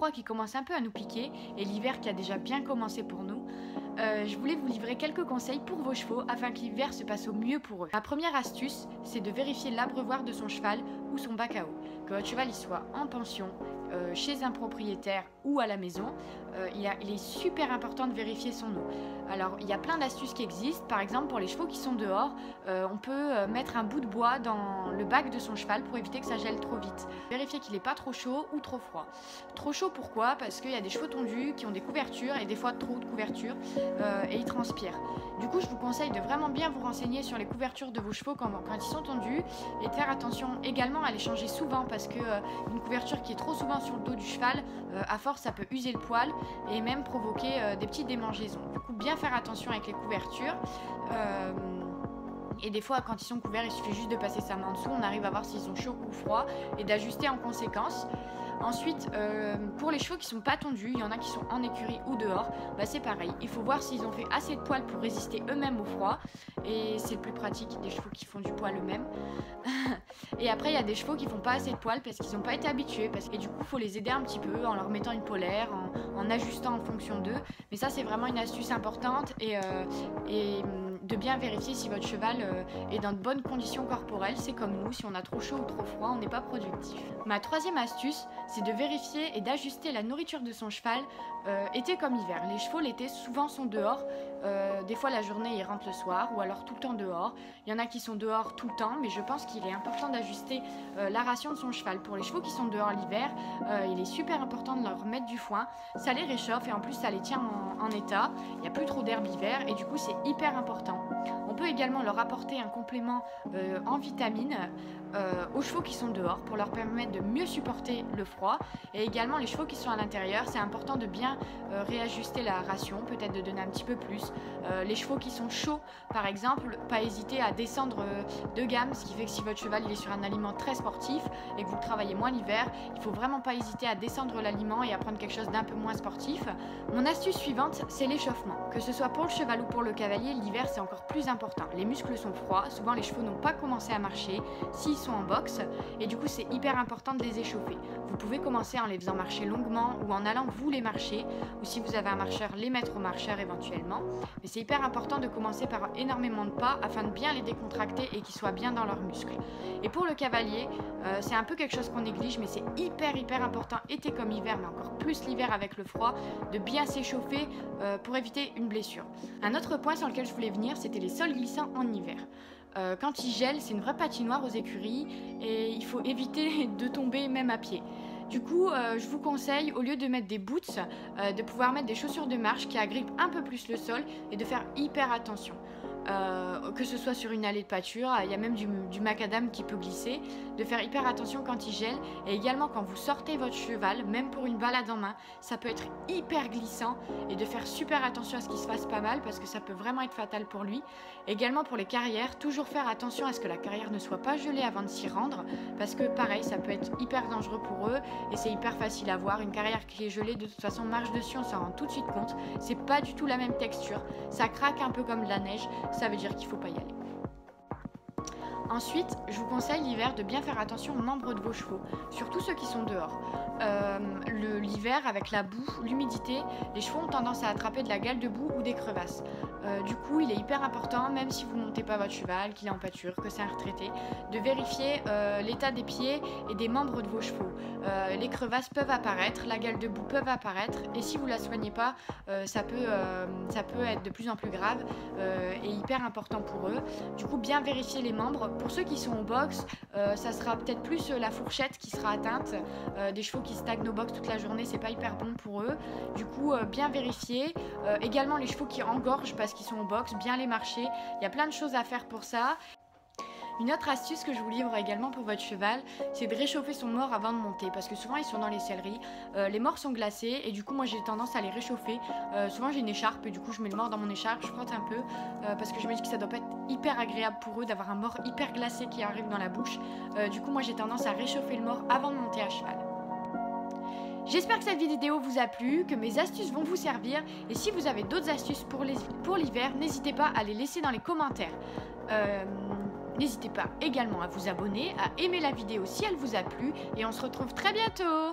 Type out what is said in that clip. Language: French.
froid qui commence un peu à nous piquer et l'hiver qui a déjà bien commencé pour nous, je voulais vous livrer quelques conseils pour vos chevaux afin que l'hiver se passe au mieux pour eux. Ma première astuce, c'est de vérifier l'abreuvoir de son cheval ou son bac à eau. Que votre cheval il soit en pension, chez un propriétaire ou à la maison, il est super important de vérifier son eau. Alors il y a plein d'astuces qui existent. Par exemple pour les chevaux qui sont dehors, on peut mettre un bout de bois dans le bac de son cheval pour éviter que ça gèle trop vite. Vérifier qu'il n'est pas trop chaud ou trop froid. Trop chaud pourquoi? Parce qu'il y a des chevaux tondus qui ont des couvertures et des fois trop de couvertures et ils transpirent. Du coup je vous conseille de vraiment bien vous renseigner sur les couvertures de vos chevaux quand ils sont tondus et de faire attention également à les changer souvent parce que une couverture qui est trop souvent sur le dos du cheval, à force ça peut user le poil et même provoquer des petites démangeaisons. Du coup bien faire attention avec les couvertures. Et des fois quand ils sont couverts il suffit juste de passer sa main en dessous, on arrive à voir s'ils sont chauds ou froids et d'ajuster en conséquence. Ensuite, pour les chevaux qui sont pas tondus, il y en a qui sont en écurie ou dehors, bah c'est pareil, il faut voir s'ils ont fait assez de poils pour résister eux-mêmes au froid et c'est le plus pratique des chevaux qui font du poil eux-mêmes. Et après il y a des chevaux qui font pas assez de poils parce qu'ils n'ont pas été habitués et du coup il faut les aider un petit peu en leur mettant une polaire, en ajustant en fonction d'eux. Mais ça c'est vraiment une astuce importante et de bien vérifier si votre cheval est dans de bonnes conditions corporelles. C'est comme nous, si on a trop chaud ou trop froid, on n'est pas productif. Ma troisième astuce, c'est de vérifier et d'ajuster la nourriture de son cheval été comme hiver. Les chevaux l'été souvent sont dehors, des fois la journée ils rentrent le soir ou alors tout le temps dehors. Il y en a qui sont dehors tout le temps, mais je pense qu'il est important d'ajuster la ration de son cheval. Pour les chevaux qui sont dehors l'hiver, il est super important de leur mettre du foin. Ça les réchauffe et en plus ça les tient en état. Il n'y a plus trop d'herbe hiver et du coup c'est hyper important. On peut également leur apporter un complément en vitamines aux chevaux qui sont dehors pour leur permettre de mieux supporter le froid. Et également les chevaux qui sont à l'intérieur, c'est important de bien réajuster la ration, peut-être de donner un petit peu plus. Les chevaux qui sont chauds par exemple, pas hésiter à descendre de gamme, ce qui fait que si votre cheval il est sur un aliment très sportif et que vous le travaillez moins l'hiver, il faut vraiment pas hésiter à descendre l'aliment et à prendre quelque chose d'un peu moins sportif. Mon astuce suivante, c'est l'échauffement. Que ce soit pour le cheval ou pour le cavalier, l'hiver c'est encore plus important. Les muscles sont froids, souvent les chevaux n'ont pas commencé à marcher s'ils sont en boxe et du coup c'est hyper important de les échauffer. Vous pouvez commencer en les faisant marcher longuement ou en allant vous les marcher, ou si vous avez un marcheur, les mettre au marcheur éventuellement. Mais c'est hyper important de commencer par énormément de pas afin de bien les décontracter et qu'ils soient bien dans leurs muscles. Et pour le cavalier, c'est un peu quelque chose qu'on néglige, mais c'est hyper important été comme hiver, mais encore plus l'hiver avec le froid, de bien s'échauffer pour éviter une blessure. Un autre point sur lequel je voulais venir, c'était les sols glissants en hiver. Quand il gèle, c'est une vraie patinoire aux écuries et il faut éviter de tomber même à pied. Du coup, je vous conseille, au lieu de mettre des boots, de pouvoir mettre des chaussures de marche qui agrippent un peu plus le sol et de faire hyper attention. Que ce soit sur une allée de pâture, il y a même du macadam qui peut glisser, de faire hyper attention quand il gèle et également quand vous sortez votre cheval, même pour une balade en main, ça peut être hyper glissant et de faire super attention à ce qu'il se fasse pas mal parce que ça peut vraiment être fatal pour lui. Également pour les carrières, toujours faire attention à ce que la carrière ne soit pas gelée avant de s'y rendre parce que pareil, ça peut être hyper dangereux pour eux et c'est hyper facile à voir. Une carrière qui est gelée, de toute façon, marche dessus, on s'en rend tout de suite compte. C'est pas du tout la même texture, ça craque un peu comme de la neige. Ça veut dire qu'il ne faut pas y aller. Ensuite, je vous conseille l'hiver de bien faire attention aux membres de vos chevaux, surtout ceux qui sont dehors. L'hiver, avec la boue, l'humidité, les chevaux ont tendance à attraper de la gale de boue ou des crevasses. Du coup, il est hyper important, même si vous ne montez pas votre cheval, qu'il est en pâture, que c'est un retraité, de vérifier l'état des pieds et des membres de vos chevaux. Les crevasses peuvent apparaître, la gale de boue peut apparaître, et si vous ne la soignez pas, ça peut être de plus en plus grave et hyper important pour eux. Du coup, bien vérifier les membres. Pour ceux qui sont au box, ça sera peut-être plus la fourchette qui sera atteinte. Des chevaux qui stagnent au box toute la journée, c'est pas hyper bon pour eux. Du coup, bien vérifier. Également les chevaux qui engorgent parce qu'ils sont au box, bien les marcher. Il y a plein de choses à faire pour ça. Une autre astuce que je vous livre également pour votre cheval, c'est de réchauffer son mors avant de monter parce que souvent ils sont dans les selleries, les mors sont glacés et du coup moi j'ai tendance à les réchauffer. Souvent j'ai une écharpe et du coup je mets le mors dans mon écharpe, je frotte un peu parce que je me dis que ça doit pas être hyper agréable pour eux d'avoir un mors hyper glacé qui arrive dans la bouche. Du coup moi j'ai tendance à réchauffer le mors avant de monter à cheval. J'espère que cette vidéo vous a plu, que mes astuces vont vous servir et si vous avez d'autres astuces pour l'hiver, n'hésitez pas à les laisser dans les commentaires. N'hésitez pas également à vous abonner, à aimer la vidéo si elle vous a plu et on se retrouve très bientôt.